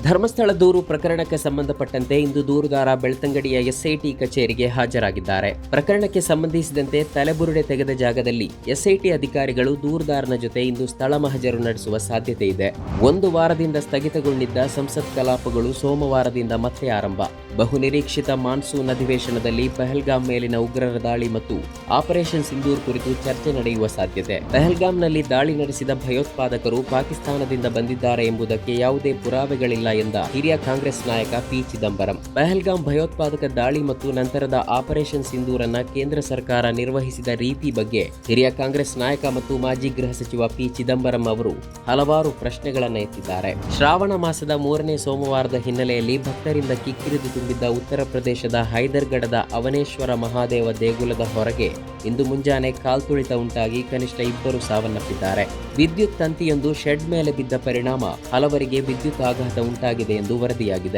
ಧರ್ಮಸ್ಥಳ ದೂರು ಪ್ರಕರಣಕ್ಕೆ ಸಂಬಂಧಪಟ್ಟಂತೆ ಇಂದು ದೂರುದಾರ ಬೆಳ್ತಂಗಡಿಯ ಎಸ್ಐಟಿ ಕಚೇರಿಗೆ ಹಾಜರಾಗಿದ್ದಾರೆ. ಪ್ರಕರಣಕ್ಕೆ ಸಂಬಂಧಿಸಿದಂತೆ ತಲೆಬುರುಡೆ ತೆಗೆದ ಜಾಗದಲ್ಲಿ ಎಸ್ಐಟಿ ಅಧಿಕಾರಿಗಳು ದೂರುದಾರನ ಜೊತೆ ಇಂದು ಸ್ಥಳ ಮಹಜರು ನಡೆಸುವ ಸಾಧ್ಯತೆ ಇದೆ. ಒಂದು ವಾರದಿಂದ ಸ್ಥಗಿತಗೊಂಡಿದ್ದ ಸಂಸತ್ ಕಲಾಪಗಳು ಸೋಮವಾರದಿಂದ ಮತ್ತೆ ಆರಂಭ. ಬಹುನಿರೀಕ್ಷಿತ ಮಾನ್ಸೂನ್ ಅಧಿವೇಶನದಲ್ಲಿ ಪಹಲ್ಗಾಮ್ ಮೇಲಿನ ಉಗ್ರರ ದಾಳಿ ಮತ್ತು ಆಪರೇಷನ್ ಸಿಂಧೂರ್ ಕುರಿತು ಚರ್ಚೆ ನಡೆಯುವ ಸಾಧ್ಯತೆ. ಪಹಲ್ಗಾಮ್ನಲ್ಲಿ ದಾಳಿ ನಡೆಸಿದ ಭಯೋತ್ಪಾದಕರು ಪಾಕಿಸ್ತಾನದಿಂದ ಬಂದಿದ್ದಾರೆ ಎಂಬುದಕ್ಕೆ ಯಾವುದೇ ಪುರಾವೆಗಳಿಲ್ಲ ಎಂದ ಹಿರಿಯ ಕಾಂಗ್ರೆಸ್ ನಾಯಕ ಪಿ ಚಿದಂಬರಂ. ಪಹಲ್ಗಾಮ್ ಭಯೋತ್ಪಾದಕ ದಾಳಿ ಮತ್ತು ನಂತರದ ಆಪರೇಷನ್ ಸಿಂಧೂರ್ ಅನ್ನ ಕೇಂದ್ರ ಸರ್ಕಾರ ನಿರ್ವಹಿಸಿದ ರೀತಿ ಬಗ್ಗೆ ಹಿರಿಯ ಕಾಂಗ್ರೆಸ್ ನಾಯಕ ಮತ್ತು ಮಾಜಿ ಗೃಹ ಸಚಿವ ಪಿ ಚಿದಂಬರಂ ಅವರು ಹಲವಾರು ಪ್ರಶ್ನೆಗಳನ್ನು ಎತ್ತಿದ್ದಾರೆ. ಶ್ರಾವಣ ಮಾಸದ 3ನೇ ಸೋಮವಾರದ ಹಿನ್ನೆಲೆಯಲ್ಲಿ ಭಕ್ತರಿಂದ ಕಿಕ್ಕಿರಿದು ತುಂಬಿದ್ದ ಉತ್ತರ ಪ್ರದೇಶದ ಹೈದರ್ಗಢದ ಅವನೇಶ್ವರ ಮಹಾದೇವ ದೇಗುಲದ ಹೊರಗೆ ಇಂದು ಮುಂಜಾನೆ ಕಾಲ್ತುಳಿತ ಉಂಟಾಗಿ ಕನಿಷ್ಠ 2 ಸಾವನ್ನಪ್ಪಿದ್ದಾರೆ. ವಿದ್ಯುತ್ ತಂತಿಯೊಂದು ಶೆಡ್ ಮೇಲೆ ಬಿದ್ದ ಪರಿಣಾಮ ಹಲವರಿಗೆ ವಿದ್ಯುತ್ ಆಘಾತ ಉಂಟಾಗಿದೆ ಎಂದು ವರದಿಯಾಗಿದೆ.